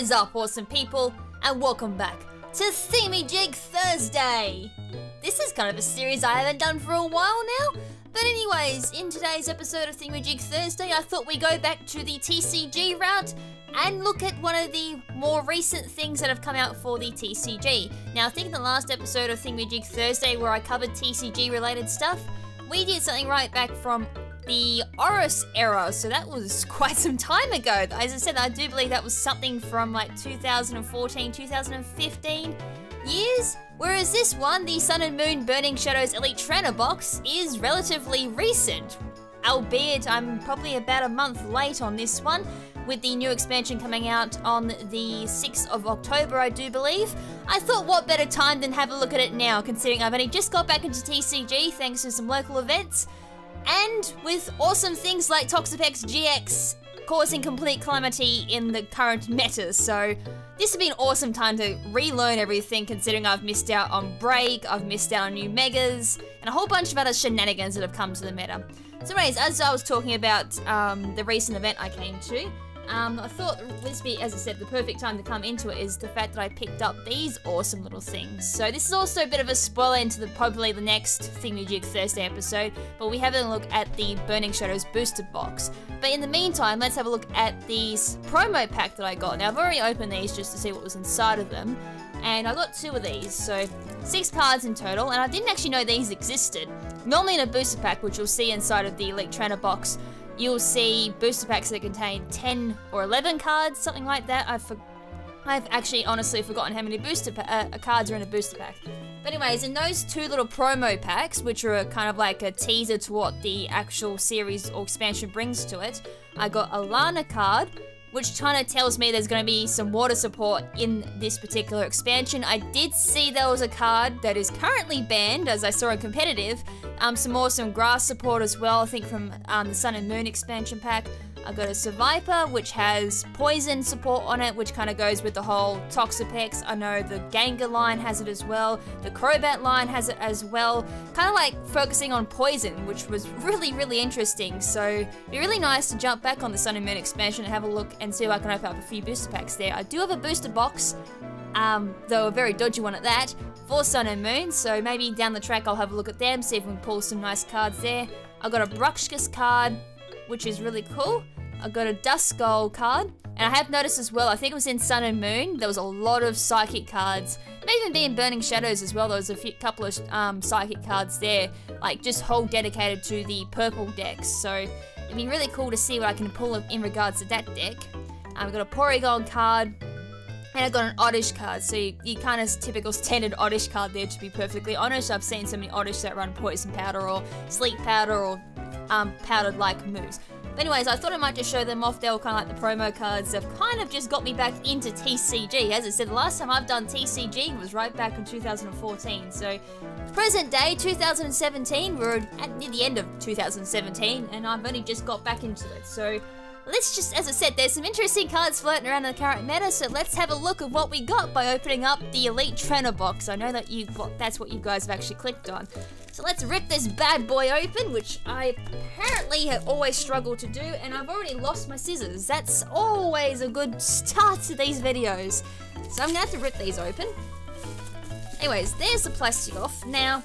is up, awesome people, and welcome back to Thingamajig Thursday! This is kind of a series I haven't done for a while now, but anyways, in today's episode of Thingamajig Thursday, I thought we'd go back to the TCG route and look at one of the more recent things that have come out for the TCG. Now, I think in the last episode of Thingamajig Thursday where I covered TCG related stuff, we did something right back from the Oris era, so that was quite some time ago. As I said, I do believe that was something from like 2014, 2015 years. Whereas this one, the Sun and Moon Burning Shadows Elite Trainer box, is relatively recent. Albeit I'm probably about a month late on this one, with the new expansion coming out on the 6th of October, I do believe. I thought what better time than have a look at it now, considering I've only just got back into TCG thanks to some local events. And with awesome things like Toxapex GX causing complete calamity in the current meta, so this would be an awesome time to relearn everything considering I've missed out on Break, I've missed out on new Megas, and a whole bunch of other shenanigans that have come to the meta. So anyways, as I was talking about the recent event I came to, I thought this would be, as I said, the perfect time to come into it is the fact that I picked up these awesome little things. So this is also a bit of a spoiler into probably the next Thingamajig Thursday episode, but we have a look at the Burning Shadows booster box. But in the meantime, let's have a look at these promo pack that I got. Now I've already opened these just to see what was inside of them, and I got 2 of these, so 6 cards in total, and I didn't actually know these existed. Normally in a booster pack, which you'll see inside of the Elite Trainer box, you'll see booster packs that contain 10 or 11 cards, something like that. I've actually honestly forgotten how many cards are in a booster pack. But anyways, in those 2 little promo packs, which are kind of like a teaser to what the actual series or expansion brings to it, I got a Lana card, which kind of tells me there's going to be some water support in this particular expansion. I did see there was a card that is currently banned, as I saw in competitive. Some awesome grass support as well, I think from the Sun and Moon expansion pack. I got a Survivor, which has poison support on it, which kind of goes with the whole Toxapex. I know the Gengar line has it as well. The Crobat line has it as well. Kind of like focusing on poison, which was really, really interesting. So it'd be really nice to jump back on the Sun and Moon expansion and have a look and see if I can open up a few booster packs there. I do have a booster box, though a very dodgy one at that, for Sun and Moon. So maybe down the track I'll have a look at them, see if we can pull some nice cards there. I got a Bruxkus card, which is really cool. I got a Duskull card, and I have noticed as well, I think it was in Sun and Moon, there was a lot of Psychic cards. Maybe even be in Burning Shadows as well, there was a couple of Psychic cards there, like just whole dedicated to the purple decks. So it'd be really cool to see what I can pull in regards to that deck. I've got a Porygon card, and I got an Oddish card, so you kind of typical standard Oddish card there, to be perfectly honest. I've seen so many Oddish that run Poison Powder or Sleep Powder or powdered-like moves. But anyways, I thought I might just show them off. They were kind of like the promo cards that have kind of just got me back into TCG. As I said, the last time I've done TCG was right back in 2014. So, present day, 2017, we're near the end of 2017, and I've only just got back into it. So, let's just, as I said, there's some interesting cards floating around in the current meta, so let's have a look at what we got by opening up the Elite Trainer box. I know that that's what you guys have actually clicked on. So let's rip this bad boy open, which I apparently have always struggled to do, and I've already lost my scissors. That's always a good start to these videos. So I'm gonna have to rip these open. Anyways, there's the plastic off. Now,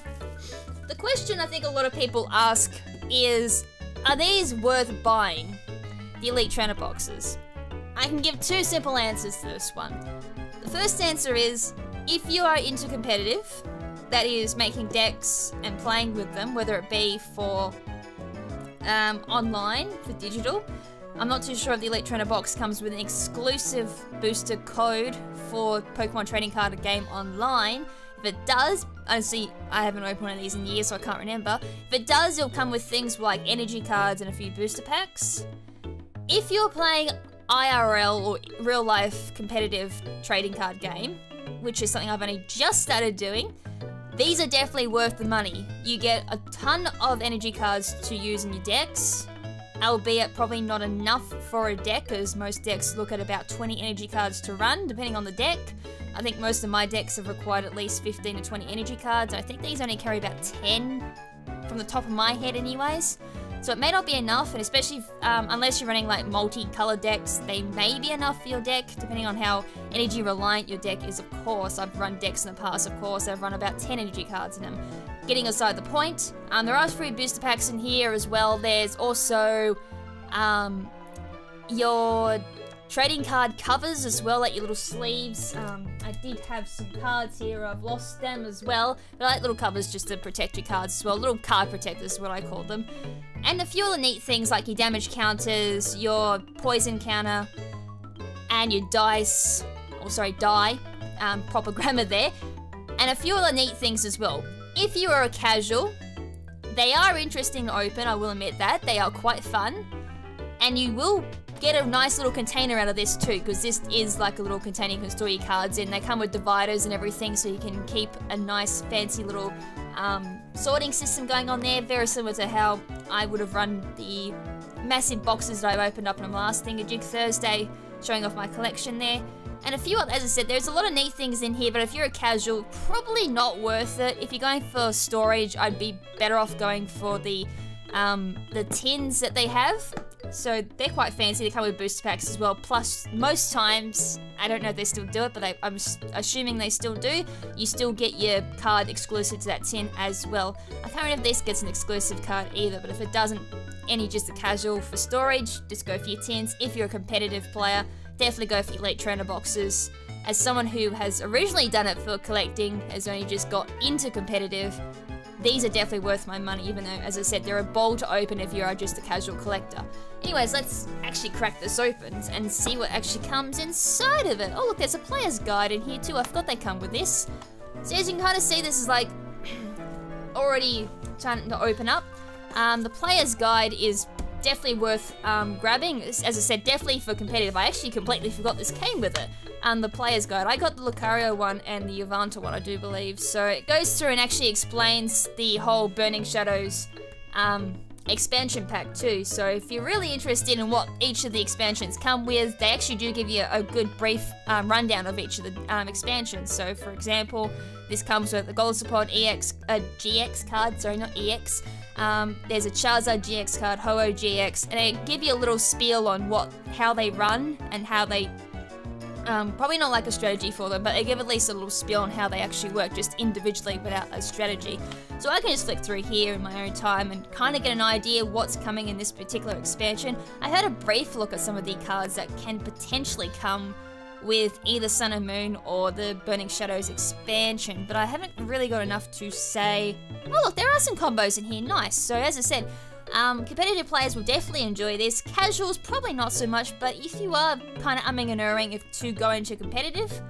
the question I think a lot of people ask is, are these worth buying? The Elite Trainer boxes. I can give 2 simple answers to this one. The first answer is, if you are into competitive, that is making decks and playing with them, whether it be for online, for digital. I'm not too sure if the Elite Trainer box comes with an exclusive booster code for Pokemon Trading Card Game Online. If it does, honestly, I haven't opened one of these in years, so I can't remember. If it does, it'll come with things like energy cards and a few booster packs. If you're playing IRL or real life competitive trading card game, which is something I've only just started doing, these are definitely worth the money. You get a ton of energy cards to use in your decks, albeit probably not enough for a deck, as most decks look at about 20 energy cards to run, depending on the deck. I think most of my decks have required at least 15 to 20 energy cards. I think these only carry about 10 from the top of my head anyways. So it may not be enough, and especially if, unless you're running like multi-color decks, they may be enough for your deck, depending on how energy reliant your deck is, of course. I've run decks in the past, of course. I've run about 10 energy cards in them. Getting aside the point, there are free booster packs in here as well. There's also your trading card covers as well, like your little sleeves. I did have some cards here, I've lost them as well. But I like little covers just to protect your cards as well. Little card protectors is what I call them. And a few other neat things like your damage counters, your poison counter, and your dice, die, proper grammar there. And a few other neat things as well. If you are a casual, they are interesting to open, I will admit that. They are quite fun. And you will get a nice little container out of this too, because this is like a little container you can store your cards in. They come with dividers and everything, so you can keep a nice fancy little sorting system going on there, very similar to how I would have run the massive boxes that I've opened up in the last Thingamajig Thursday, showing off my collection there. And a few other, as I said, there's a lot of neat things in here, but if you're a casual, probably not worth it. If you're going for storage, I'd be better off going for the tins that they have. So they're quite fancy. They come with booster packs as well. Plus, most times, I don't know if they still do it, but I'm assuming they still do. You still get your card exclusive to that tin as well. I can't remember if this gets an exclusive card either, but if it doesn't, any just a casual for storage, just go for your tins. If you're a competitive player, definitely go for Elite Trainer boxes. As someone who has originally done it for collecting, has only just got into competitive, these are definitely worth my money, even though, as I said, they're a bowl to open if you're just a casual collector. Anyways, let's actually crack this open and see what actually comes inside of it. Oh, look, there's a player's guide in here too. I forgot they come with this. So as you can kind of see, this is like already trying to open up. The player's guide is definitely worth grabbing. As I said, definitely for competitive. I actually completely forgot this came with it. The player's guide. I got the Lucario one and the Yavanta one, I do believe. So it goes through and actually explains the whole Burning Shadows expansion pack too. So if you're really interested in what each of the expansions come with, they actually do give you a good brief rundown of each of the expansions. So for example, this comes with the Gold Support GX card, sorry, not EX. There's a Charizard GX card, Ho-Oh GX, and they give you a little spiel on how they run and how they probably not like a strategy for them, but they give at least a little spiel on how they actually work just individually without a strategy. So I can just flick through here in my own time and kind of get an idea what's coming in this particular expansion. I had a brief look at some of the cards that can potentially come with either Sun and Moon or the Burning Shadows expansion, but I haven't really got enough to say. Oh look, there are some combos in here, nice. So as I said, competitive players will definitely enjoy this. Casuals, probably not so much, but if you are kind of umming and erring to go into competitive,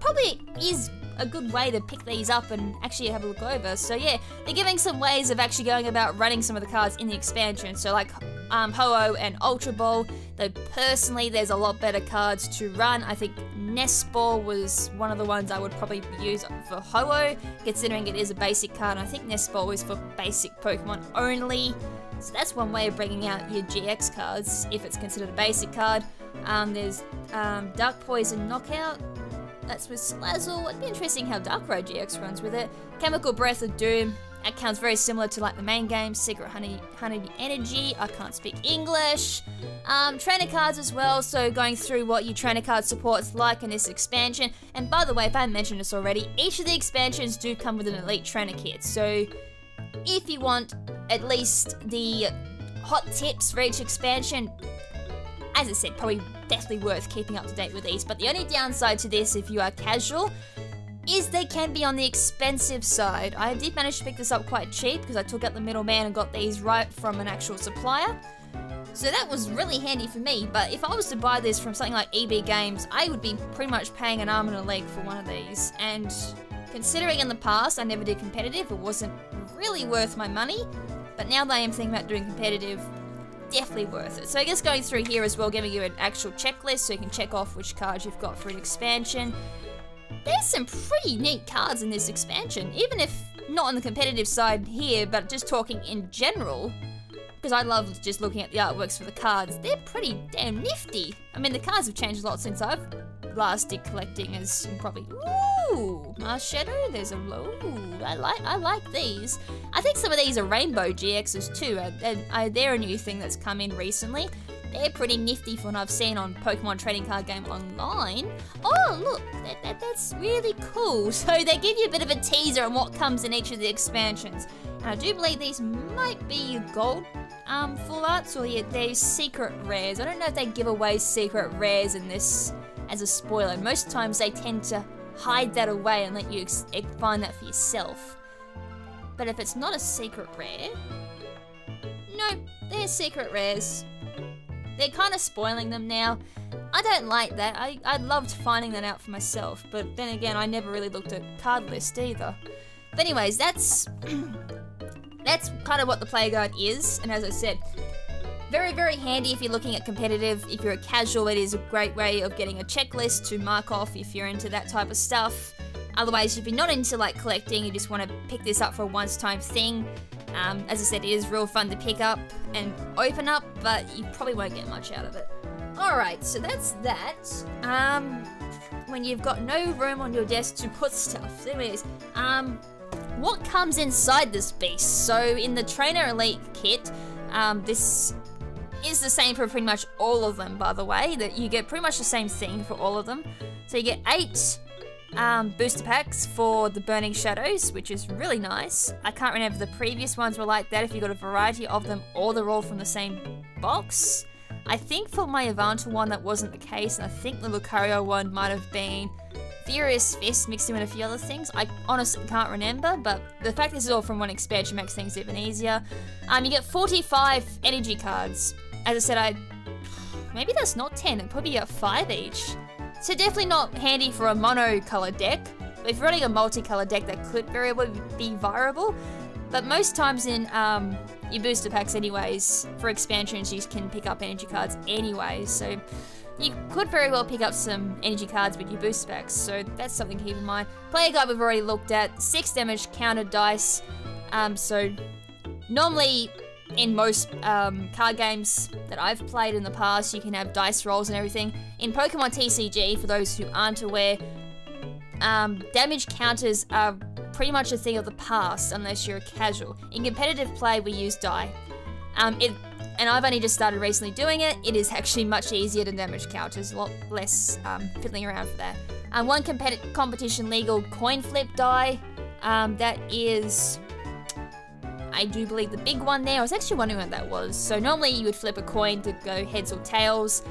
probably is a good way to pick these up and actually have a look over. So yeah, they're giving some ways of actually going about running some of the cards in the expansion. So like Ho-Oh and Ultra Ball, though personally there's a lot better cards to run. I think Nest Ball was one of the ones I would probably use for Ho-Oh, considering it is a basic card. And I think Nest Ball is for basic Pokemon only. So that's one way of bringing out your GX cards, if it's considered a basic card. There's Dark Poison Knockout. That's with Salazzle. It'd be interesting how Darkrai GX runs with it. Chemical Breath of Doom. That counts very similar to like the main game. Secret Honey Energy. I can't speak English. Trainer cards as well. So going through what your trainer card support's like in this expansion. And by the way, if I haven't mentioned this already, each of the expansions do come with an Elite Trainer kit. So if you want at least the hot tips for each expansion, as I said, probably definitely worth keeping up to date with these. But the only downside to this, if you are casual, is they can be on the expensive side. I did manage to pick this up quite cheap because I took out the middleman and got these right from an actual supplier. So that was really handy for me. But if I was to buy this from something like EB Games, I would be pretty much paying an arm and a leg for one of these. And considering in the past I never did competitive, it wasn't really worth my money. But now that I am thinking about doing competitive, definitely worth it. So I guess going through here as well, giving you an actual checklist so you can check off which cards you've got for an expansion. There's some pretty neat cards in this expansion, even if not on the competitive side here, but just talking in general, because I love just looking at the artworks for the cards. They're pretty damn nifty. I mean, the cards have changed a lot since I've last did collecting, as you probably... Ooh, Mars Shadow, there's a... Ooh, I like these. I think some of these are Rainbow GXs too, and they're a new thing that's come in recently. They're pretty nifty from what I've seen on Pokemon Trading Card Game Online. Oh, look, that's really cool. So they give you a bit of a teaser on what comes in each of the expansions. And I do believe these might be gold full arts, or yeah, they're secret rares. I don't know if they give away secret rares in this as a spoiler. Most times they tend to hide that away and let you find that for yourself. But if it's not a secret rare... No, they're secret rares. They're kind of spoiling them now. I don't like that. I loved finding that out for myself, but then again, I never really looked at card list either. But anyways, that's kind of what the player guide is, and as I said, very, very handy if you're looking at competitive. If you're a casual, it is a great way of getting a checklist to mark off if you're into that type of stuff. Otherwise, if you're not into like collecting, you just want to pick this up for a once-time thing. As I said, it is real fun to pick up and open up, but you probably won't get much out of it. Alright, so that's that. When you've got no room on your desk to put stuff. So anyways, what comes inside this beast? So in the Trainer Elite kit, this is the same for pretty much all of them, by the way. That you get pretty much the same thing for all of them. So you get 8 booster packs for the Burning Shadows, which is really nice. I can't remember if the previous ones were like that, if you got a variety of them, or they're all from the same box. I think for my Avanta one that wasn't the case, and I think the Lucario one might have been Furious Fist mixed in with a few other things. I honestly can't remember, but the fact this is all from one expansion makes things even easier. You get 45 energy cards. As I said, maybe that's not 10, it'd probably get 5 each. So definitely not handy for a mono-colour deck, but if you're running a multicolour deck, that could very well be viable. But most times in your booster packs anyways, for expansions you can pick up energy cards anyway, so you could very well pick up some energy cards with your booster packs, so that's something to keep in mind. Player guide we've already looked at, 6 damage counter dice, so normally in most card games that I've played in the past, you can have dice rolls and everything. In Pokemon TCG, for those who aren't aware, damage counters are pretty much a thing of the past unless you're a casual. In competitive play, we use die. And I've only just started recently doing it. It is actually much easier than damage counters, a lot less fiddling around for that. One competition legal coin flip die, that is, I do believe, the big one there. I was actually wondering what that was. So normally you would flip a coin to go heads or tails.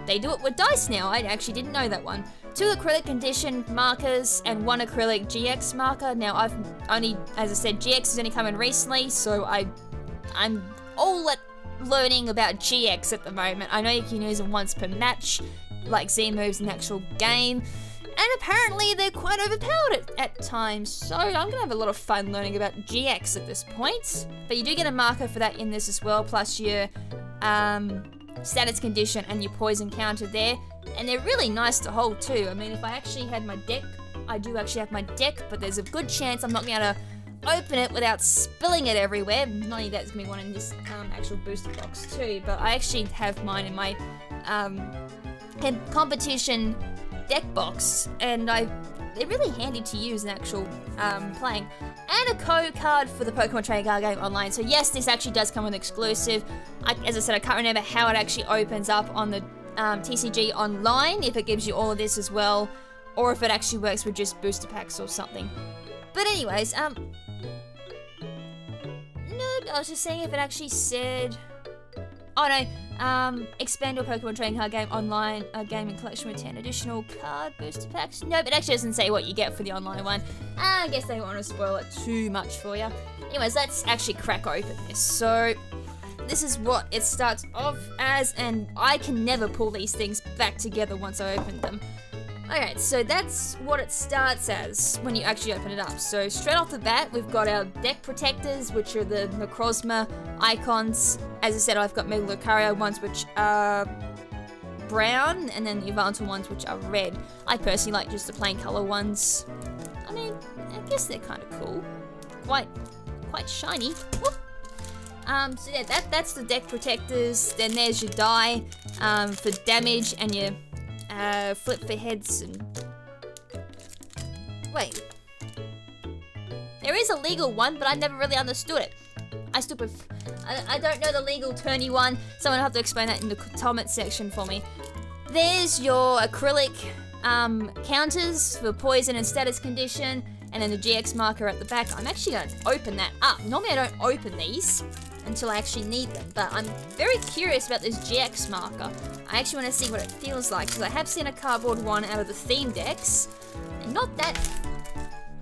They do it with dice now. I actually didn't know that one. 2 acrylic condition markers and 1 acrylic GX marker. Now I've only, as I said, GX has only come in recently, so I'm all at learning about GX at the moment. I know you can use them once per match, like Z moves in the actual game, and apparently they're quite overpowered at times, so I'm gonna have a lot of fun learning about GX at this point. But you do get a marker for that in this as well, plus your status condition and your poison counter there, and they're really nice to hold too. I mean, if I actually had my deck, I do actually have my deck, but there's a good chance I'm not gonna open it without spilling it everywhere. Not only that, there's gonna be one in this actual booster box too, but I actually have mine in my competition deck box, and they're really handy to use in actual playing. And a code card for the Pokemon Trading Card Game Online. So yes, this actually does come with an exclusive. As I said, I can't remember how it actually opens up on the TCG Online, if it gives you all of this as well, or if it actually works with just booster packs or something. But anyways, no, I was just saying if it actually said... Oh no, expand your Pokemon Trading Card Game Online game and collection with 10 additional card booster packs. No, it actually doesn't say what you get for the online one. I guess they don't want to spoil it too much for you. Anyways, let's actually crack open this. So, this is what it starts off as, and I can never pull these things back together once I open them. Okay, so that's what it starts as when you actually open it up. So straight off the bat, we've got our deck protectors, which are the Necrozma icons. As I said, I've got Mega Lucario ones, which are brown, and then the Avanta ones, which are red. I personally like just the plain color ones. I mean, I guess they're kind of cool. Quite shiny. Whoop. So yeah, that's the deck protectors. Then there's your die for damage and your flip for heads and... Wait. There is a legal one, but I never really understood it. I don't know the legal turny one. Someone will have to explain that in the comment section for me. There's your acrylic counters for poison and status condition, and then the GX marker at the back. I'm actually going to open that up. Normally I don't open these until I actually need them, but I'm very curious about this GX marker. I actually want to see what it feels like, because I have seen a cardboard one out of the theme decks, and not that...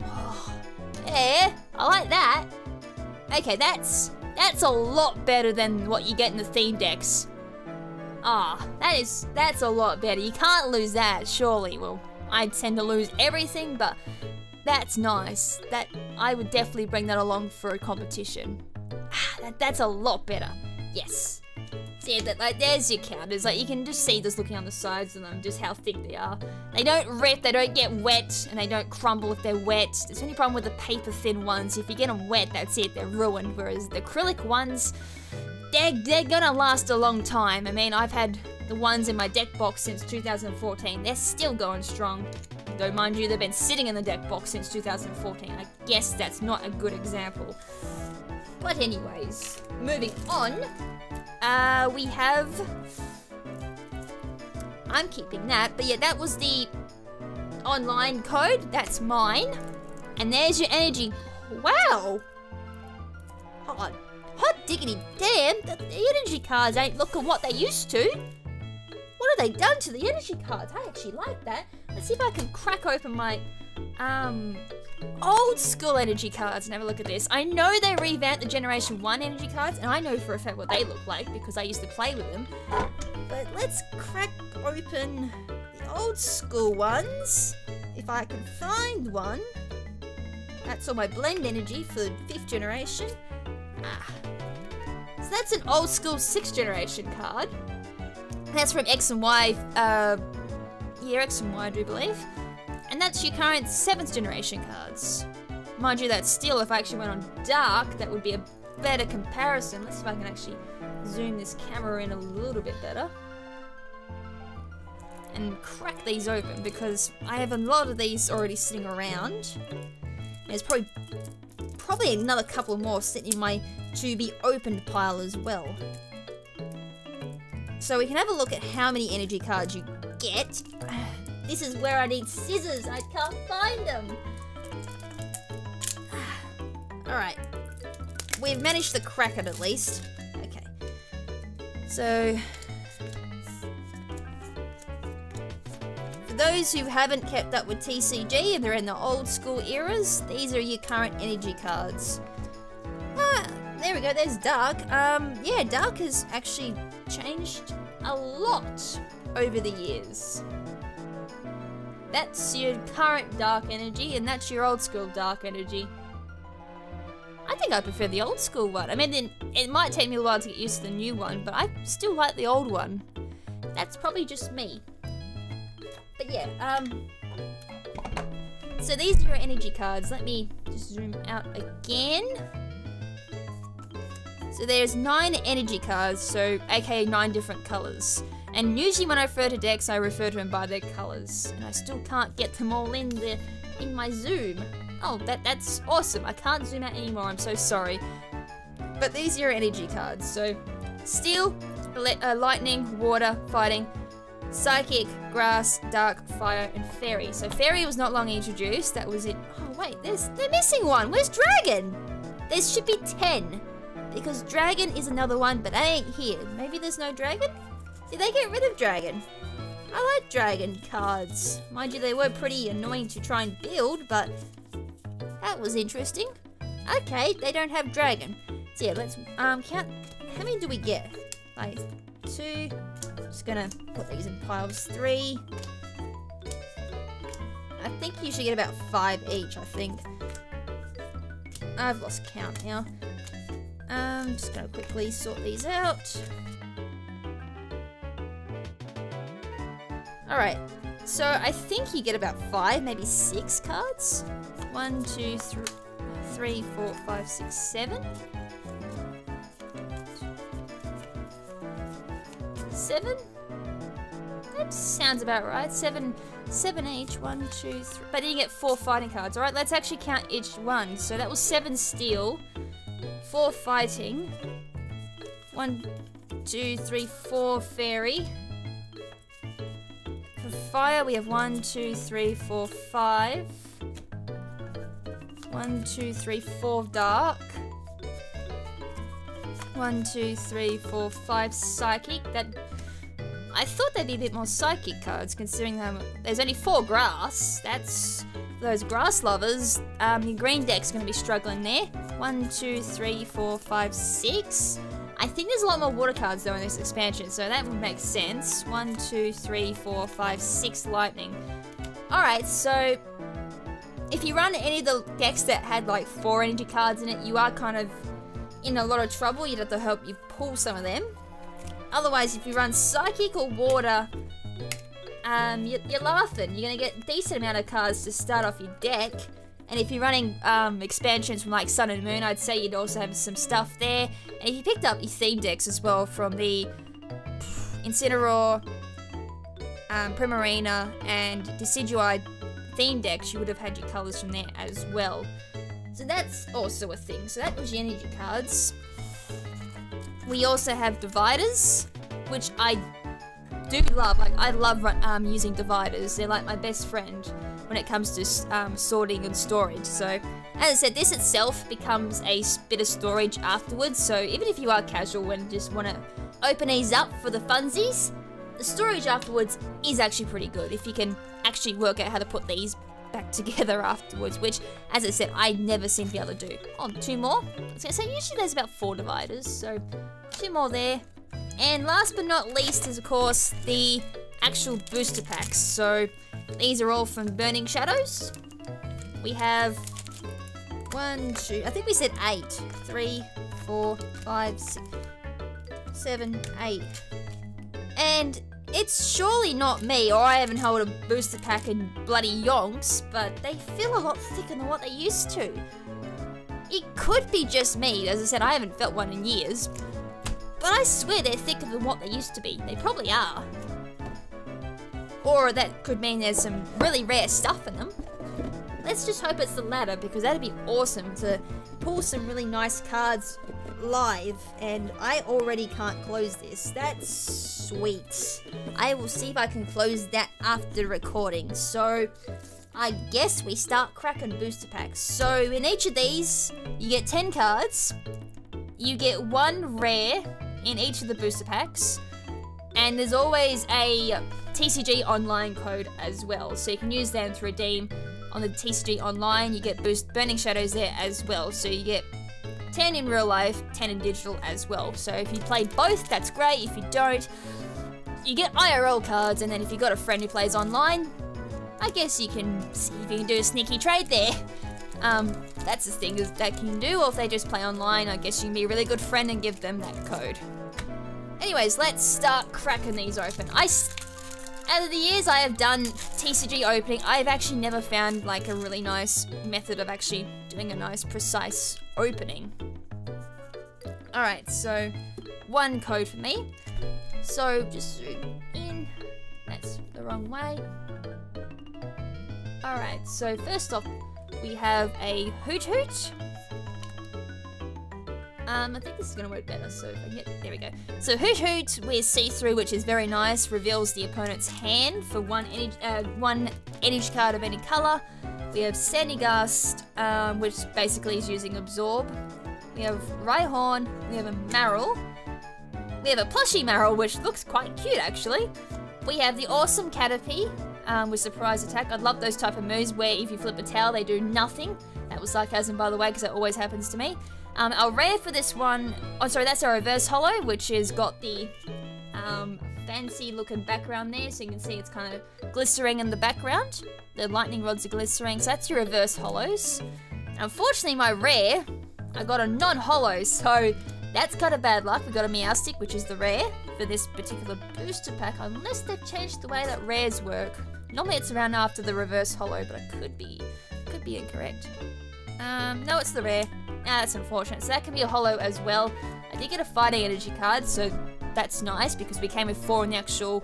Oh, yeah, I like that. Okay, that's a lot better than what you get in the theme decks. Ah, that's a lot better. You can't lose that, surely. Well, I tend to lose everything, but that's nice. That I would definitely bring that along for a competition. That's a lot better. Yes. So yeah, like, there's your counters. Like, you can just see this looking on the sides of them, just how thick they are. They don't rip, they don't get wet, and they don't crumble if they're wet. There's only problem with the paper thin ones. If you get them wet, that's it, they're ruined. Whereas the acrylic ones, they're gonna last a long time. I mean, I've had the ones in my deck box since 2014. They're still going strong. Though, mind you, they've been sitting in the deck box since 2014. I guess that's not a good example. But anyways, moving on, we have... I'm keeping that, but yeah, that was the online code. That's mine. And there's your energy. Wow! Hot diggity damn, the energy cards ain't looking what they used to. What have they done to the energy cards? I actually like that. Let's see if I can crack open my old school energy cards and have a look at this. I know they revamped the Generation 1 energy cards, and I know for a fact what they look like because I used to play with them. But let's crack open the old school ones, if I can find one. That's all my blend energy for the 5th generation. So that's an old school 6th generation card. That's from X and Y, X and Y I do believe. And that's your current 7th generation cards. Mind you, that's still, if I actually went on dark, that would be a better comparison. Let's see if I can actually zoom this camera in a little bit better. And crack these open, because I have a lot of these already sitting around. There's probably another couple more sitting in my to be opened pile as well. So we can have a look at how many energy cards you get. This is where I need scissors. I can't find them. Alright. We've managed to crack it at least. Okay. So... for those who haven't kept up with TCG and they're in the old school eras, these are your current energy cards. There we go, there's Dark. Yeah, Dark has actually changed a lot over the years. That's your current Dark energy, and that's your old school Dark energy. I think I prefer the old school one. I mean, it might take me a while to get used to the new one, but I still like the old one. That's probably just me. But yeah, so these are your energy cards. Let me just zoom out again. So there's 9 energy cards, so aka 9 different colours. And usually when I refer to decks, I refer to them by their colours. And I still can't get them all in my zoom. Oh, that's awesome. I can't zoom out anymore, I'm so sorry. But these are your energy cards. So, Steel, Lightning, Water, Fighting, Psychic, Grass, Dark, Fire, and Fairy. So Fairy was not long introduced, that was it. Oh wait, they're missing one. Where's Dragon? There should be 10. Because Dragon is another one, but I ain't here. Maybe there's no Dragon? Did they get rid of Dragon? I like Dragon cards. Mind you, they were pretty annoying to try and build, but that was interesting. Okay, they don't have Dragon. So yeah, let's count. How many do we get? Like 2. Just gonna put these in piles. 3. I think you should get about 5 each, I think. I've lost count now. I'm just gonna quickly sort these out. Alright, so I think you get about 5, maybe 6 cards. 1, 2, 3, 4, 5, 6, 7. 7? That sounds about right. Seven each. 1, 2, 3. But then you get 4 fighting cards. Alright, let's actually count each one. So that was 7 steel, 4 fighting, 1, 2, 3, 4 fairy. For fire, we have 1, 2, 3, 4, 5. 1, 2, 3, 4 dark. 1, 2, 3, 4, 5 psychic. That I thought there'd be a bit more psychic cards, considering there's only 4 grass. That's those grass lovers. Your green deck's going to be struggling there. 1, 2, 3, 4, 5, 6. I think there's a lot more water cards though in this expansion, so that would make sense. 1, 2, 3, 4, 5, 6 lightning. Alright, so if you run any of the decks that had like 4 energy cards in it, you are kind of in a lot of trouble. You'd have to help you pull some of them. Otherwise, if you run psychic or water, you're laughing. You're going to get a decent amount of cards to start off your deck. And if you're running expansions from like Sun and Moon, I'd say you'd also have some stuff there. And if you picked up your theme decks as well from the Incineroar, Primarina, and Decidueye theme decks, you would have had your colours from there as well. So that's also a thing. So that was your energy cards. We also have dividers, which I do love. Like, I love using dividers. They're like my best friend when it comes to sorting and storage. So, as I said, this itself becomes a bit of storage afterwards. So even if you are casual and just want to open these up for the funsies, the storage afterwards is actually pretty good if you can actually work out how to put these back together afterwards, which, as I said, I never seem to be able to do. Oh, 2 more. I was going to say, usually there's about 4 dividers, so 2 more there. And last but not least is, of course, the actual booster packs. So these are all from Burning Shadows. We have 1, 2, I think we said 8. 3, 4, 5, 6, 7, 8. And it's surely not me, or I haven't held a booster pack in bloody yonks, but they feel a lot thicker than what they used to. It could be just me. As I said, I haven't felt one in years, but I swear they're thicker than what they used to be. They probably are. Or that could mean there's some really rare stuff in them. Let's just hope it's the latter, because that'd be awesome to pull some really nice cards live, and I already can't close this. That's sweet. I will see if I can close that after recording. So I guess we start cracking booster packs. So in each of these, you get 10 cards. You get 1 rare in each of the booster packs. And there's always a TCG online code as well. So you can use them to redeem on the TCG online. You get Burning Shadows there as well. So you get 10 in real life, 10 in digital as well. So if you play both, that's great. If you don't, you get IRL cards, and then if you've got a friend who plays online, I guess you can see if you can do a sneaky trade there. That's the thing that you can do, or if they just play online, I guess you can be a really good friend and give them that code. Anyways, let's start cracking these open. Out of the years I have done TCG opening, I've actually never found like a really nice method of actually doing a nice, precise opening. Alright, so 1 code for me. So just zoom in. That's the wrong way. Alright, so first off, we have a Hoot Hoot. I think this is going to work better, so if I get, there we go. So Hoot Hoot with see-through, which is very nice, reveals the opponent's hand for one energy card of any colour. We have Sandy Gust, which basically is using Absorb. We have Rhyhorn, we have a Marill. We have a plushie Marill, which looks quite cute actually. We have the awesome Caterpie with Surprise Attack. I love those type of moves where if you flip a tail, they do nothing. That was sarcasm, by the way, because that always happens to me. Our rare for this one, oh sorry, that's our reverse holo, which has got the fancy looking background there, so you can see it's kind of glistering in the background. The lightning rods are glistering, so that's your reverse holos. Unfortunately, my rare, I got a non-holo, so that's kind of bad luck. We got a Meowstic, which is the rare for this particular booster pack, unless they've changed the way that rares work. Normally it's around after the reverse holo, but I could be incorrect. No, it's the rare. That's unfortunate. So that can be a holo as well. I did get a fighting energy card, so that's nice because we came with 4 in the actual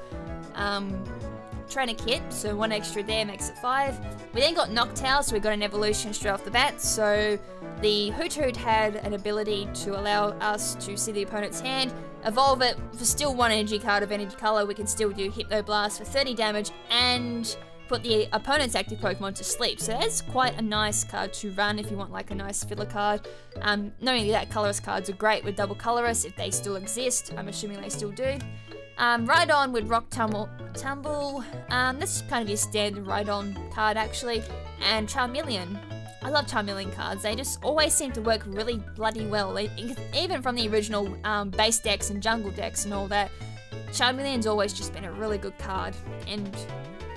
trainer kit, so 1 extra there makes it 5. We then got Noctowl, so we got an evolution straight off the bat, so the Hoot had an ability to allow us to see the opponent's hand, evolve it for still 1 energy card of energy colour. We can still do Hypno Blast for 30 damage and put the opponent's active Pokemon to sleep, so that's quite a nice card to run if you want like a nice filler card. Not only that, colorless cards are great with double colorless if they still exist. I'm assuming they still do. Rhydon with Rock Tumble. This is kind of your standard Rhydon card actually. And Charmeleon. I love Charmeleon cards. They just always seem to work really bloody well. Even from the original base decks and jungle decks and all that, Charmeleon's always just been a really good card. And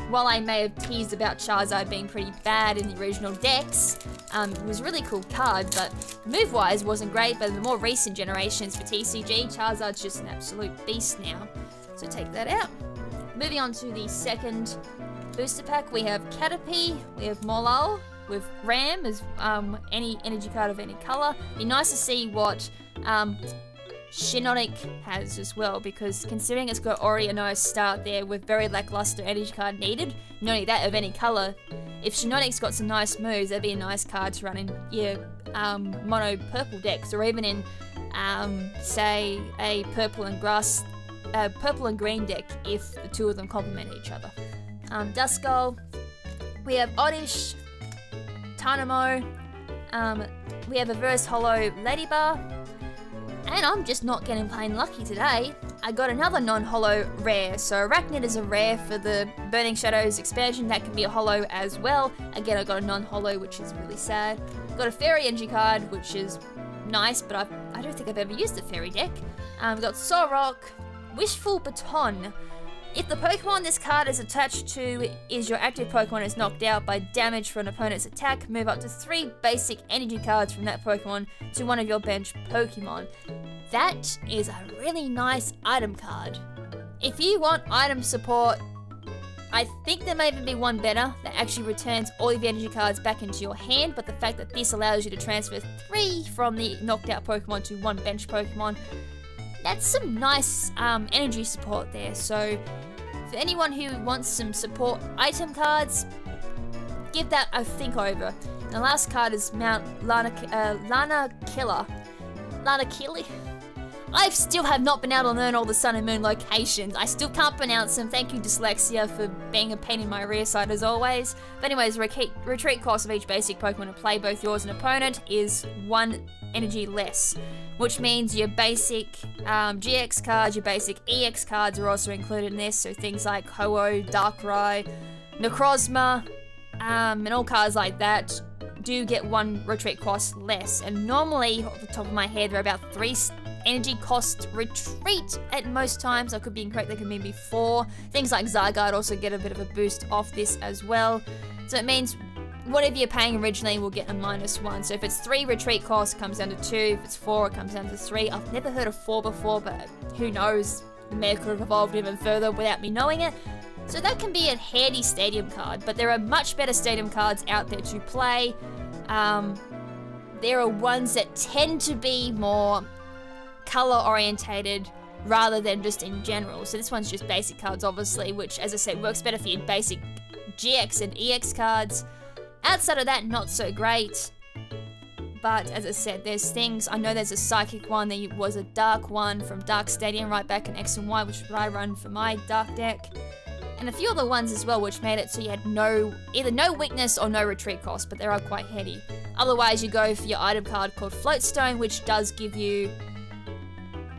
while I may have teased about Charizard being pretty bad in the original decks, it was a really cool card, but move-wise wasn't great, but in the more recent generations for TCG, Charizard's just an absolute beast now. So take that out. Moving on to the second booster pack, we have Caterpie, we have Molal, with Ram as any energy card of any colour. Be nice to see what Shiinotic has as well, because considering it's got already a nice start there with very lackluster energy card needed, not only that of any colour, if Shiinotic's got some nice moves, that'd be a nice card to run in your mono purple decks, or even in say a purple and green deck if the two of them complement each other. Duskull, we have Oddish, Tynamo, we have a Reverse Hollow Ladybar, and I'm just not getting plain lucky today. I got another non-holo rare. So Arachnid is a rare for the Burning Shadows expansion. That can be a holo as well. Again, I got a non-holo, which is really sad. Got a Fairy energy card, which is nice, but I don't think I've ever used the Fairy deck. We got Solrock, Wishful Baton. If the Pokemon this card is attached to is your active Pokemon is knocked out by damage from an opponent's attack, move up to 3 basic energy cards from that Pokemon to one of your bench Pokemon. That is a really nice item card. If you want item support, I think there may even be one better that actually returns all of your energy cards back into your hand, but the fact that this allows you to transfer 3 from the knocked out Pokemon to one bench Pokemon, that's some nice energy support there. So for anyone who wants some support item cards, give that a think over. And the last card is Mount Lana Killer. I still have not been able to learn all the Sun and Moon locations. I still can't pronounce them. Thank you, Dyslexia, for being a pain in my rear side as always. But anyways, retreat cost of each basic Pokemon to play, both yours and opponent, is 1 energy less. Which means your basic GX cards, your basic EX cards are also included in this. So things like Ho-Oh, Darkrai, Necrozma, and all cards like that do get 1 retreat cost less. And normally, off the top of my head, they're about 3 energy cost retreat at most times. I could be incorrect, they could maybe 4. Things like Zygarde also get a bit of a boost off this as well. So it means whatever you're paying originally will get a -1. So if it's 3 retreat costs, it comes down to 2. If it's 4, it comes down to 3. I've never heard of 4 before, but who knows? The meta could have evolved even further without me knowing it. So that can be a handy stadium card, but there are much better stadium cards out there to play. There are ones that tend to be more color orientated rather than just in general. So this one's just basic cards obviously, which as I said works better for your basic GX and EX cards. Outside of that, not so great. But as I said, there's things, I know there's a psychic one, there was a dark one from Dark Stadium right back in X and Y, which is what I run for my dark deck. And a few other ones as well, which made it so you had either no weakness or no retreat cost, but they are quite heady. Otherwise, you go for your item card called Floatstone, which does give you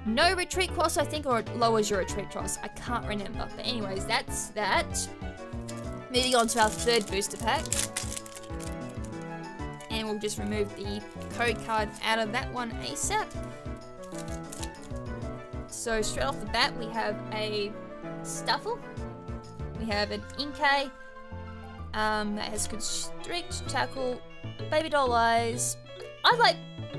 no retreat cost, I think, or it lowers your retreat cost. I can't remember. But anyways, that's that. Moving on to our third booster pack. And we'll just remove the code card out of that one ASAP. So straight off the bat, we have a Stuffle. We have an Inkay that has Constrict, Tackle, Baby Doll Eyes. I like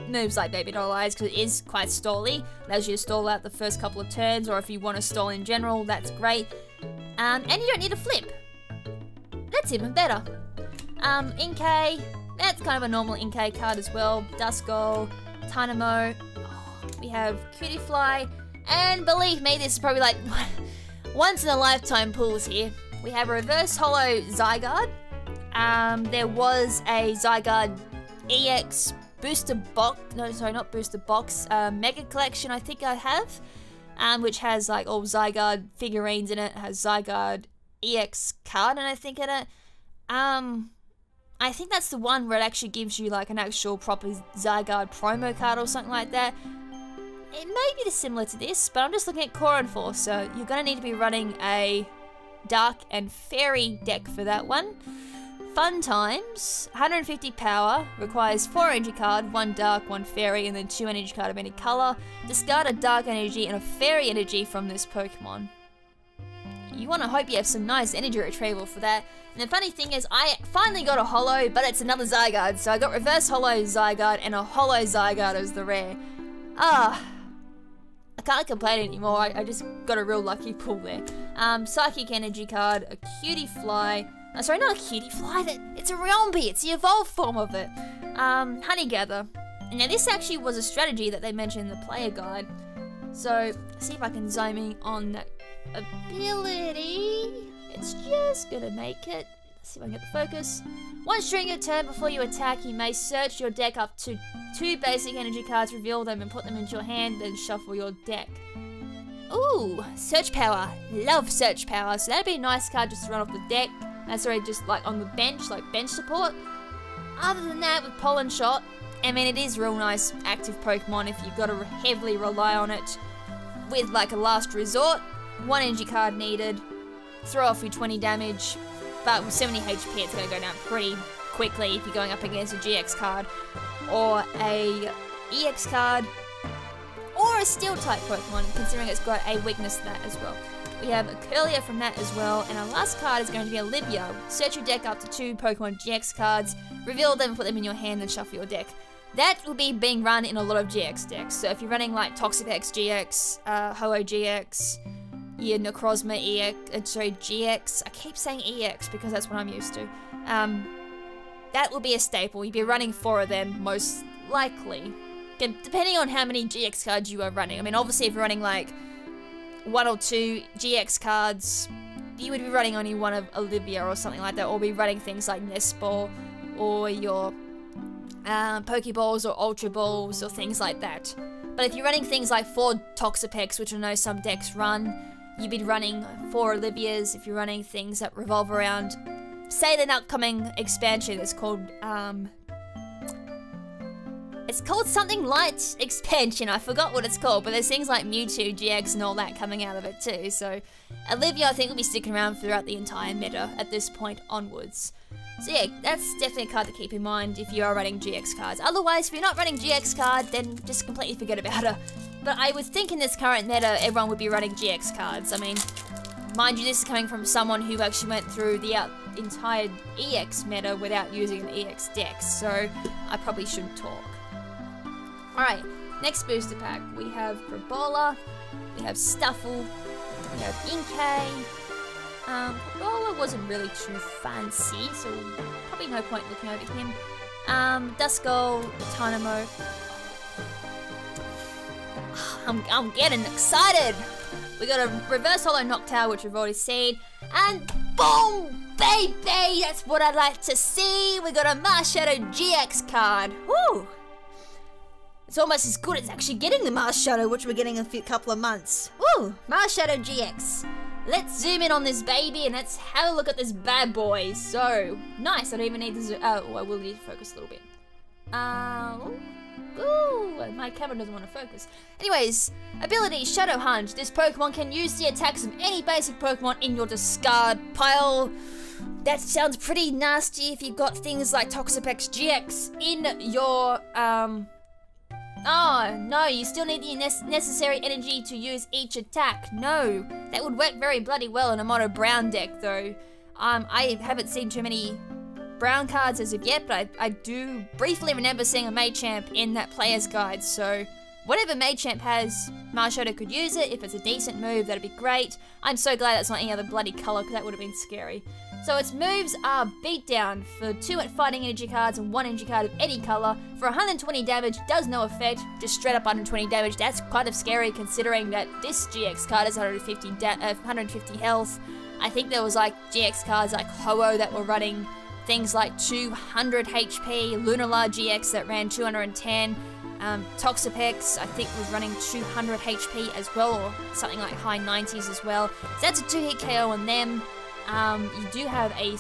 moves like Baby Doll Eyes because it is quite stally. Allows you to stall out the first couple of turns, or if you want to stall in general, that's great. And you don't need a flip. That's even better. Inkay, that's kind of a normal Inkay card as well. Duskull, Tynamo. Oh, we have Cutiefly, and believe me, this is probably like once in a lifetime pulls here. We have a reverse holo Zygarde. There was a Zygarde EX booster box, no sorry, not booster box, mega collection I think I have, which has like all Zygarde figurines in it, has Zygarde EX card and I think in it. I think that's the one where it actually gives you like an actual proper Zygarde promo card or something like that. It may be similar to this, but I'm just looking at Core and Force, so you're going to need to be running a Dark and Fairy deck for that one. Fun times, 150 power, requires 4 energy card, 1 Dark, 1 Fairy, and then 2 energy card of any colour. Discard a Dark energy and a Fairy energy from this Pokemon. You want to hope you have some nice energy retrieval for that. And the funny thing is, I finally got a holo, but it's another Zygarde. So I got reverse holo Zygarde and a holo Zygarde as the rare. I can't complain anymore. I just got a real lucky pull there. Psychic energy card, a Cutie Fly. Sorry, not a Cutie Fly. It's a Riombi. It's the evolved form of it. Honey Gather. And now this actually was a strategy that they mentioned in the player guide. So see if I can zoom in on that ability. It's just gonna make it. Let's see if I can get the focus. Once during your turn before you attack, you may search your deck up to 2 basic energy cards, reveal them and put them into your hand, then shuffle your deck. Ooh, Search Power. Love Search Power. So that'd be a nice card just to run off the deck. That's already just like on the bench, like bench support. Other than that, with Pollen Shot, I mean, it is real nice active Pokemon if you've got to heavily rely on it with like a last resort. 1 energy card needed. Throw off your 20 damage. But with 70 HP, it's going to go down pretty quickly if you're going up against a GX card or a EX card or a Steel type Pokemon, considering it's got a weakness to that as well. We have a Curlia from that as well, and our last card is going to be Olivia. Search your deck up to 2 Pokemon GX cards, reveal them, put them in your hand, then shuffle your deck. That will be being run in a lot of GX decks, so if you're running like Toxapex GX, Ho-Oh GX, your Necrozma EX, GX. I keep saying EX because that's what I'm used to. That will be a staple. You'll be running 4 of them, most likely. Depending on how many GX cards you are running. I mean, obviously if you're running like 1 or 2 GX cards, you would be running only 1 of Olivia or something like that, or be running things like Nest Ball, or your Pokeballs or Ultra Balls, or things like that. But if you're running things like 4 Toxapex, which I know some decks run, you'd be running 4 Olivias. If you're running things that revolve around, say, an upcoming expansion that's called, it's called something light expansion. I forgot what it's called, but there's things like Mewtwo GX and all that coming out of it too. So Olivia, I think, will be sticking around throughout the entire meta at this point onwards. So yeah, that's definitely a card to keep in mind if you are running GX cards. Otherwise, if you're not running GX card, then just completely forget about her. But I would think in this current meta, everyone would be running GX cards. I mean, mind you, this is coming from someone who actually went through the entire EX meta without using an EX deck, so I probably shouldn't talk. Alright, next booster pack. We have Grabola, we have Stuffle, we have Inkay. Grabola wasn't really too fancy, so probably no point looking over him. Duskull, Tynamo. I'm getting excited! We got a reverse holo Noctowl, which we've already seen, and boom! Baby! That's what I'd like to see! We got a Marshadow GX card! Woo! It's almost as good as actually getting the Marshadow, which we're getting in a couple of months. Woo! Marshadow GX. Let's zoom in on this baby and let's have a look at this bad boy. So, nice. I don't even need to zoom. Oh, I will need to focus a little bit. Ooh, my camera doesn't want to focus. Anyways, ability Shadow Hunt. This Pokemon can use the attacks of any basic Pokemon in your discard pile. That sounds pretty nasty if you've got things like Toxapex GX in your, Oh, no, you still need the necessary energy to use each attack. No, that would work very bloody well in a mono brown deck, though. I haven't seen too many brown cards as of yet, but I do briefly remember seeing a Machamp in that player's guide, so whatever Machamp has, Marshadow could use it. If it's a decent move, that'd be great. I'm so glad that's not any other bloody colour, because that would have been scary. So its moves are beat down for 2 fighting energy cards and 1 energy card of any color. For 120 damage, does no effect, just straight up 120 damage. That's kind of scary considering that this GX card is 150 health. I think there was like GX cards like Ho-Oh that were running things like 200 HP, Lunalar GX that ran 210, Toxapex I think was running 200 HP as well, or something like high 90s as well. So that's a 2-hit KO on them. You do have a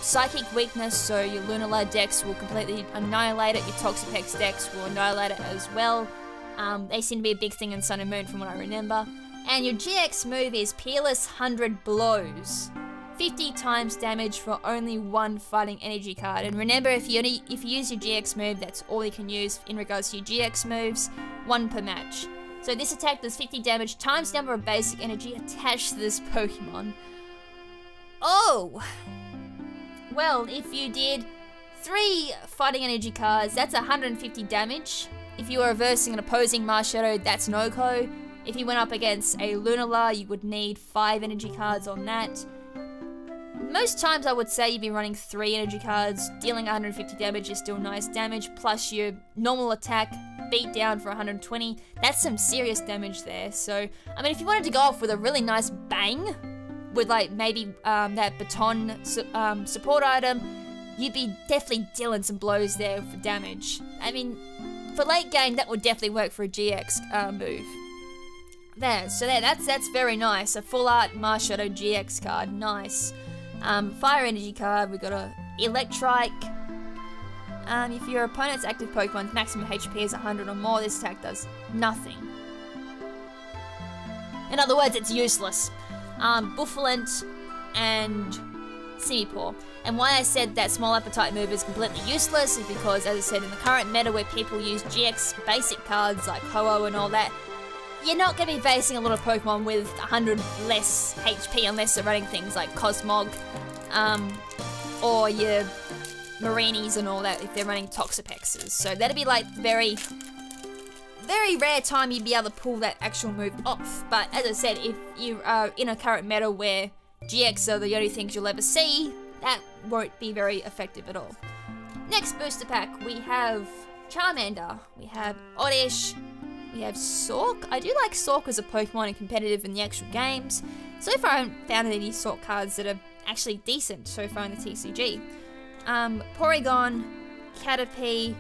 psychic weakness, so your Lunalar decks will completely annihilate it, your Toxapex decks will annihilate it as well. They seem to be a big thing in Sun and Moon from what I remember. And your GX move is Peerless 100 Blows. 50 times damage for only 1 fighting energy card. And remember, if you use your GX move, that's all you can use in regards to your GX moves, 1 per match. So this attack does 50 damage times number of basic energy attached to this Pokemon. Oh! Well, if you did 3 fighting energy cards, that's 150 damage. If you were reversing an opposing Marshadow, that's no-ko. If you went up against a Lunalar, you would need 5 energy cards on that. Most times I would say you'd be running 3 energy cards. Dealing 150 damage is still nice damage, plus your normal attack, beat down for 120. That's some serious damage there. So, I mean, if you wanted to go off with a really nice bang, with like maybe that baton support item, you'd be definitely dealing some blows there for damage. I mean, for late game, that would definitely work for a GX move. That's very nice. A full art Marshadow GX card, nice. Fire energy card, we got a Electrike. If your opponent's active Pokemon's maximum HP is 100 or more, this attack does nothing. In other words, it's useless. Buffalent and Simipour. And why I said that small appetite move is completely useless is because, as I said, in the current meta where people use GX basic cards like Ho-Oh and all that, you're not going to be facing a lot of Pokemon with 100 less HP unless they're running things like Cosmog, or your Marinis and all that if they're running Toxapexes. So that'd be like very rare time you'd be able to pull that actual move off. But as I said, if you are in a current meta where GX are the only things you'll ever see, that won't be very effective at all. Next booster pack, we have Charmander, we have Oddish, we have Sork. I do like Sork as a Pokemon and competitive in the actual games. So far I haven't found any Sork cards that are actually decent so far in the TCG. Porygon, Caterpie,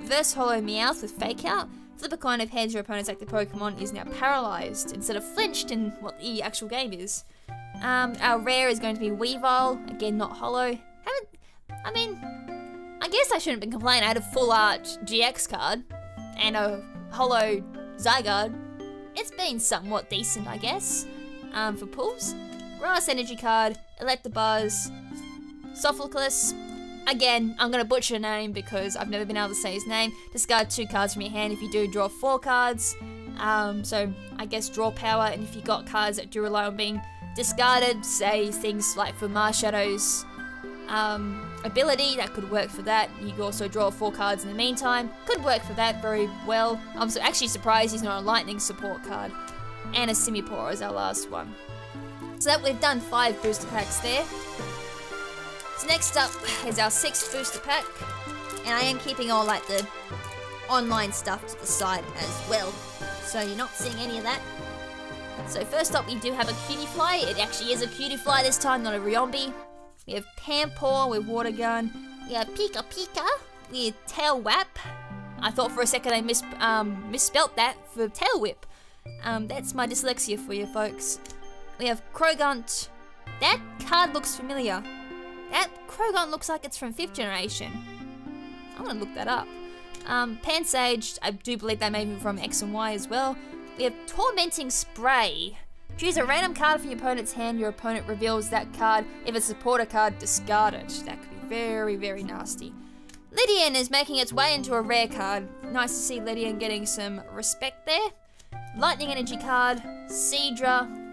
Reverse Hollow Meowth with Fake Out. Flip a coin of heads, your opponent's active Pokemon is now paralyzed instead of flinched in what the actual game is. Our rare is going to be Weavile, again not Hollow. I guess I shouldn't have been complaining. I had a full art GX card and a Hollow Zygarde. It's been somewhat decent, I guess, for pulls. Grass energy card, Electabuzz, Sophocles. Again, I'm going to butcher the name because I've never been able to say his name. Discard 2 cards from your hand if you do draw 4 cards. So I guess draw power, and if you got cards that do rely on being discarded, say things like for Marshadow's ability, that could work for that. You could also draw 4 cards in the meantime. Could work for that very well. I'm actually surprised he's not a lightning support card. And a Simipour is our last one. So that we've done 5 booster packs there. So next up is our 6th booster pack. And I am keeping all like the online stuff to the side as well. So you're not seeing any of that. So first up we do have a Cutiefly. It actually is a Cutiefly this time, not a Riombi. We have Pampor with Water Gun. We have Pika Pika with Tail Whip. I thought for a second I misspelt that for Tail Whip. That's my dyslexia for you folks. We have Crogunt. That card looks familiar. That Crogunt looks like it's from 5th generation. I'm gonna look that up. Pansage, I do believe that may be from X and Y as well. We have Tormenting Spray. Choose a random card from your opponent's hand. Your opponent reveals that card. If it's a supporter card, discard it. That could be very, very nasty. Lydian is making its way into a rare card. Nice to see Lydian getting some respect there. Lightning Energy card, Seadra.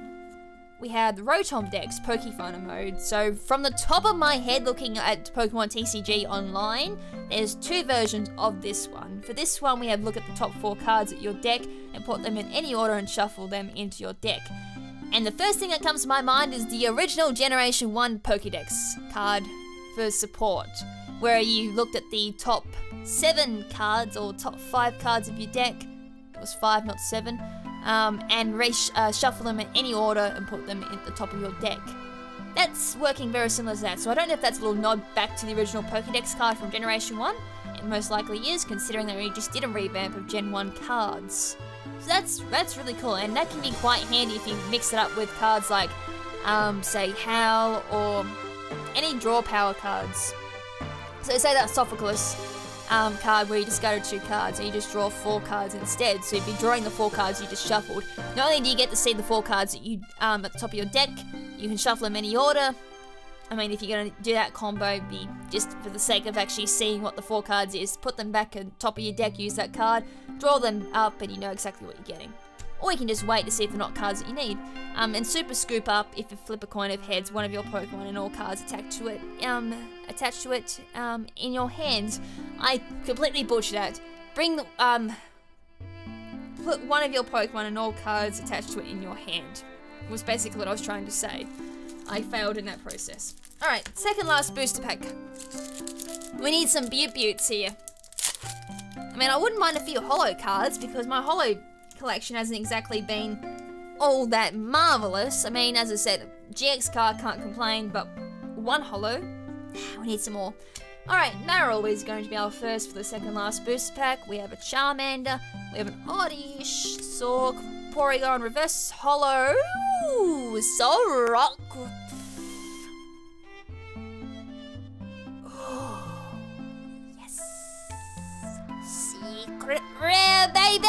We have the Rotom Dex, Pokefauna mode. So from the top of my head looking at Pokemon TCG online, there's 2 versions of this one. For this one we have look at the top 4 cards at your deck and put them in any order and shuffle them into your deck. And the first thing that comes to my mind is the original Generation 1 Pokédex card for support, where you looked at the top 7 cards or top 5 cards of your deck. It was 5, not 7. And shuffle them in any order and put them at the top of your deck. That's working very similar to that, so I don't know if that's a little nod back to the original Pokédex card from Generation 1. It most likely is, considering that we just did a revamp of Gen 1 cards. So that's really cool, and that can be quite handy if you mix it up with cards like, say, Howl or any draw power cards. So say that Sophocles card where you discarded 2 cards and you just draw 4 cards instead. So if you're drawing the 4 cards you just shuffled, not only do you get to see the 4 cards that you at the top of your deck, you can shuffle them in any order. I mean, if you're going to do that combo, be just for the sake of actually seeing what the 4 cards is, put them back at the top of your deck, use that card, draw them up, and you know exactly what you're getting. Or you can just wait to see if they're not cards that you need. And Super Scoop Up, if you flip a coin of heads, one of your Pokemon and all cards attached to it in your hands. I completely butchered that. Put one of your Pokemon and all cards attached to it in your hand. Was basically what I was trying to say. I failed in that process. Alright, second last booster pack. We need some Buttes here. I mean, I wouldn't mind a few holo cards because my holo collection hasn't exactly been all that marvelous. I mean, as I said, GX card, can't complain, but 1 holo. We need some more. Alright, Marill is going to be our first for the second last booster pack. We have a Charmander, we have an Oddish, Sork, Porygon reverse holo. Ooh, so rock. Oh, yes. Secret rare, baby.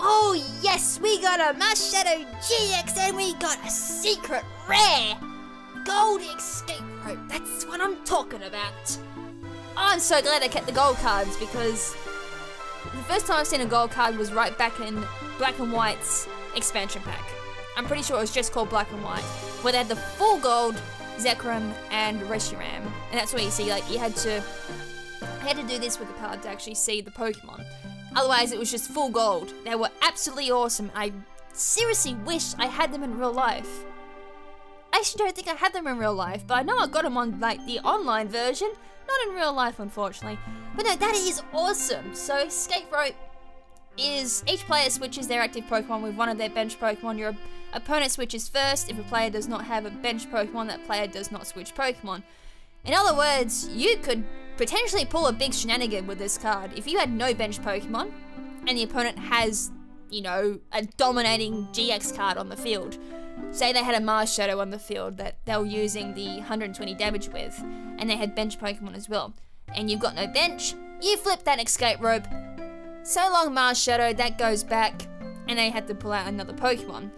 Oh yes, we got a Marshadow GX and we got a secret rare. Gold Escape Rope, that's what I'm talking about. I'm so glad I kept the gold cards because the first time I've seen a gold card was right back in Black and White's expansion pack. I'm pretty sure it was just called Black and White, where they had the full gold Zekrom and Reshiram. And that's where you see, like, I had to do this with the card to actually see the Pokemon. Otherwise, it was just full gold. They were absolutely awesome. I seriously wish I had them in real life. I actually don't think I had them in real life, but I know I got them on, like, the online version. Not in real life, unfortunately. But no, that is awesome. So, Escape Rope is each player switches their active Pokemon with one of their bench Pokemon. Your opponent switches first. If a player does not have a bench Pokemon, that player does not switch Pokemon. In other words, you could potentially pull a big shenanigan with this card. If you had no bench Pokemon, and the opponent has, you know, a dominating GX card on the field. Say they had a Marshadow on the field that they were using the 120 damage with, and they had bench Pokemon as well. And you've got no bench, you flip that Escape Rope. So long Marshadow, that goes back, and they have to pull out another Pokemon.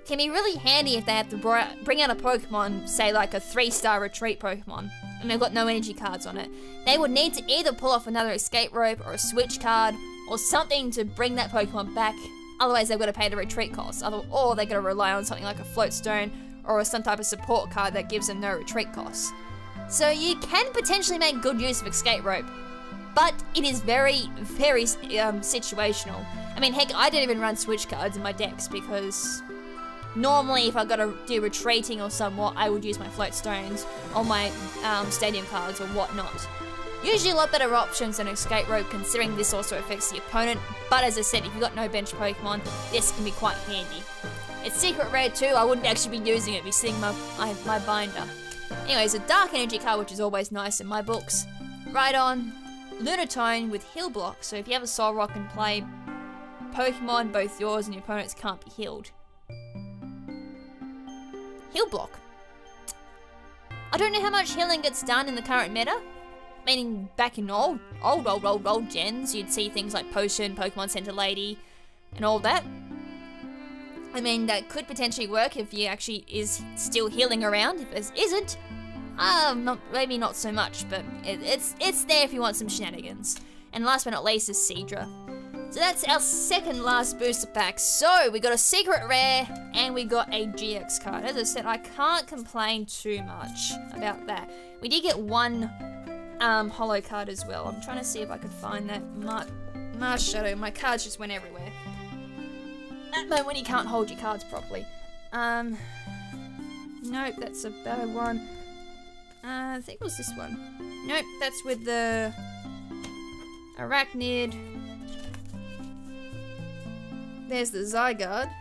Can be really handy if they have to bring out a Pokemon, say like a 3-star retreat Pokemon, and they've got no energy cards on it. They would need to either pull off another Escape Rope or a switch card, or something to bring that Pokemon back. Otherwise, they've got to pay the retreat costs, or they've got to rely on something like a Float Stone or some type of support card that gives them no retreat costs. So you can potentially make good use of Escape Rope, but it is very, very situational. I mean, heck, I didn't even run switch cards in my decks because normally if I got to do retreating or somewhat, I would use my Float Stones or my stadium cards or whatnot. Usually a lot better options than Escape Rope, considering this also affects the opponent, but as I said, if you've got no bench Pokemon, this can be quite handy. It's secret rare too, I wouldn't actually be using it, be seeing my binder. Anyways, a Dark Energy card, which is always nice in my books. Right on, Lunatone with Heal Block, so if you have a Soul Rock in play, Pokemon, both yours and your opponent's, can't be healed. Heal Block. I don't know how much healing gets done in the current meta. Meaning back in old gens, you'd see things like Potion, Pokemon Center Lady, and all that. I mean, that could potentially work if you actually is still healing around. If it isn't, maybe not so much, but it's there if you want some shenanigans. And last but not least is Seadra. So that's our second last booster pack. So we got a secret rare and we got a GX card. As I said, I can't complain too much about that. We did get one holo card as well. I'm trying to see if I could find that Marshadow. My cards just went everywhere. That moment when you can't hold your cards properly. Nope, that's a better one. I think it was this one. Nope, that's with the Arachnid. There's the Zygarde.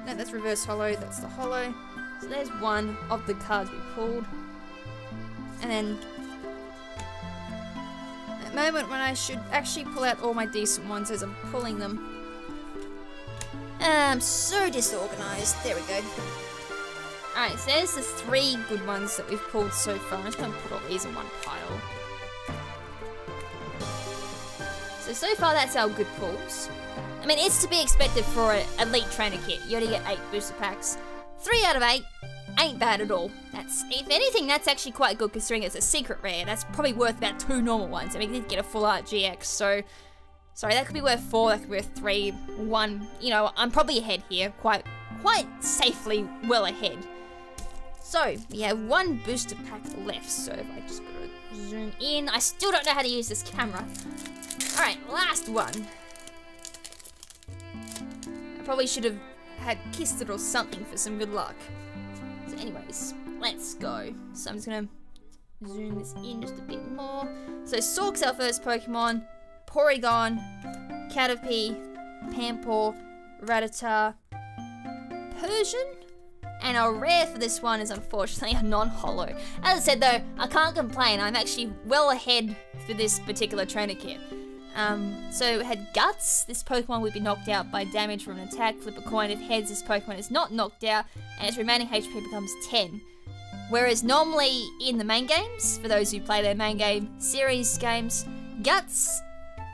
No, that's reverse holo, that's the holo. So there's one of the cards we pulled. And then that moment when I should actually pull out all my decent ones as I'm pulling them. I'm so disorganized. There we go. Alright, so there's the 3 good ones that we've pulled so far. I'm just going to put all these in one pile. So far that's our good pulls. I mean, it's to be expected for an elite trainer kit. You only get 8 booster packs. 3 out of 8 ain't bad at all. That's, if anything, that's actually quite good considering it's a secret rare. That's probably worth about 2 normal ones. I mean, we did get a full art GX, so... Sorry, that could be worth 4, that could be worth 3, 1. You know, I'm probably ahead here. Quite safely well ahead. So, we have 1 booster pack left. So, if I just go to zoom in. I still don't know how to use this camera. Alright, last one. I probably should have had kissed it or something for some good luck. So anyways, let's go. So I'm just gonna zoom this in just a bit more. So Sork's our first Pokemon. Porygon, Caterpie, Pampor, Rattata, Persian, and our rare for this one is unfortunately a non-holo. As I said though, I can't complain. I'm actually well ahead for this particular trainer kit. So it had Guts. This Pokemon would be knocked out by damage from an attack. Flip a coin. If heads, this Pokemon is not knocked out, and its remaining HP becomes 10. Whereas normally in the main games, for those who play their main game series games, Guts,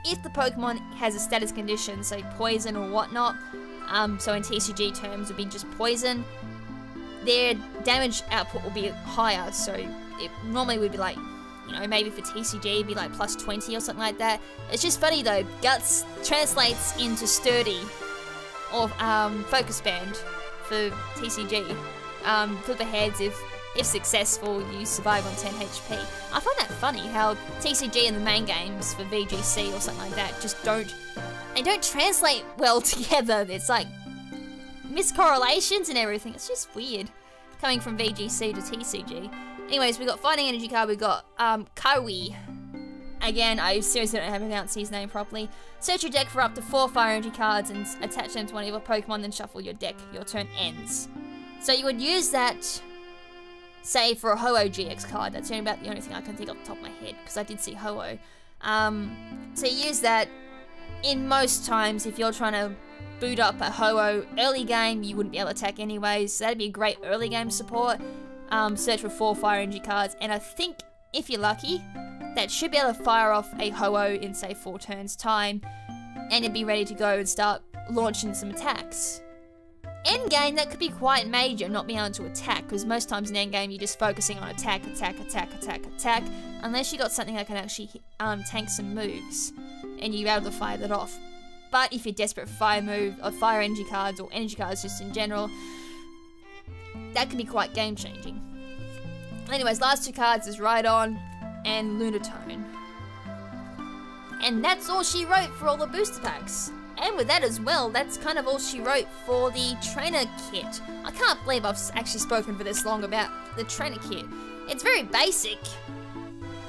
if the Pokemon has a status condition, say poison or whatnot, so in TCG terms would be just poison, their damage output will be higher, so it normally would be like, you know, maybe for TCG it'd be like plus 20 or something like that. It's just funny though, Guts translates into Sturdy or Focus Band for TCG. Flip heads, if successful, you survive on 10 HP. I find that funny how TCG and the main games for VGC or something like that just don't translate well together. It's like miscorrelations and everything. It's just weird coming from VGC to TCG. Anyways, we got Fighting Energy card, we got Kawi. Again, I seriously don't have to pronounce his name properly. Search your deck for up to 4 Fire Energy cards and attach them to one of your Pokemon, then shuffle your deck. Your turn ends. So you would use that, say, for a Ho-Oh GX card. That's about the only thing I can think off the top of my head, because I did see Ho-Oh. So you use that in most times if you're trying to boot up a Ho-Oh early game, you wouldn't be able to attack anyways, so that'd be a great early game support. Search for 4 Fire Energy cards, and I think, if you're lucky, that should be able to fire off a Ho-Oh in, say, 4 turns time, and it'd be ready to go and start launching some attacks. Endgame, that could be quite major, not being able to attack, because most times in endgame you're just focusing on attack, unless you got something that can actually tank some moves, and you're able to fire that off. But if you're desperate for fire energy cards, or energy cards just in general, that can be quite game-changing. Anyways, last 2 cards is Rhydon and Lunatone. And that's all she wrote for all the booster packs. And with that as well, that's kind of all she wrote for the trainer kit. I can't believe I've actually spoken for this long about the trainer kit. It's very basic,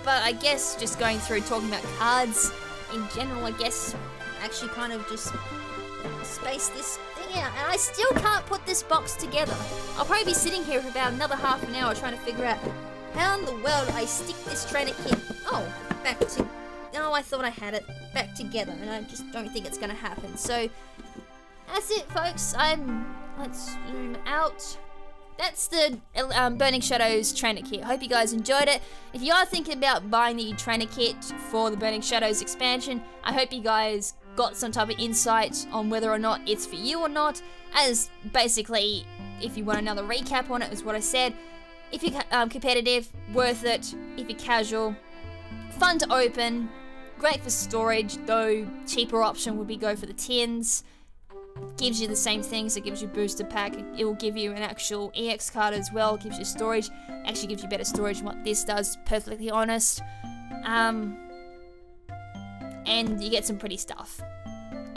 but I guess just going through talking about cards in general, I guess actually kind of just space this thing out. And I still can't put this box together. I'll probably be sitting here for about another half an hour trying to figure out how in the world I stick this trainer kit, back to... Oh, I thought I had it back together, and I just don't think it's going to happen. So, that's it, folks. Let's zoom out. That's the Burning Shadows trainer kit. Hope you guys enjoyed it. If you are thinking about buying the trainer kit for the Burning Shadows expansion, I hope you guys got some type of insight on whether or not it's for you or not. As basically, if you want another recap on it, is what I said. If you're competitive, worth it. If you're casual, fun to open. Great for storage, though cheaper option would be go for the tins. Gives you the same things, it gives you booster pack, it will give you an actual EX card as well, it gives you storage, actually gives you better storage than what this does, perfectly honest. And you get some pretty stuff.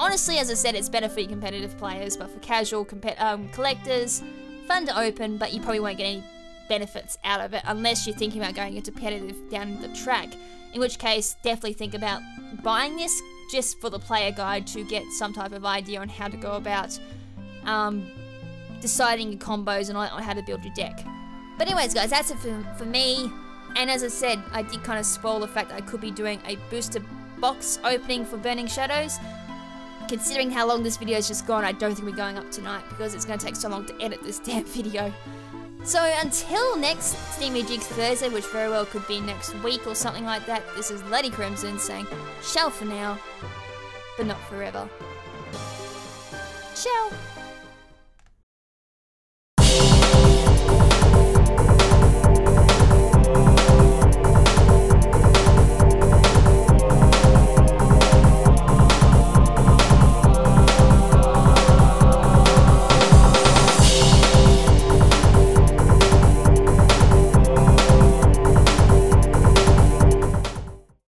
Honestly, as I said, it's better for your competitive players, but for casual collectors, fun to open, but you probably won't get any benefits out of it unless you're thinking about going into competitive down the track. In which case, definitely think about buying this just for the player guide to get some type of idea on how to go about deciding your combos and on how to build your deck. But anyways guys, that's it for me. And as I said, I did kind of spoil the fact that I could be doing a booster box opening for Burning Shadows. Considering how long this video has just gone, I don't think we're going up tonight because it's going to take so long to edit this damn video. So until next Thingamajig Thursday, which very well could be next week or something like that, this is Lady KrimZen saying, ciao for now, but not forever. Ciao!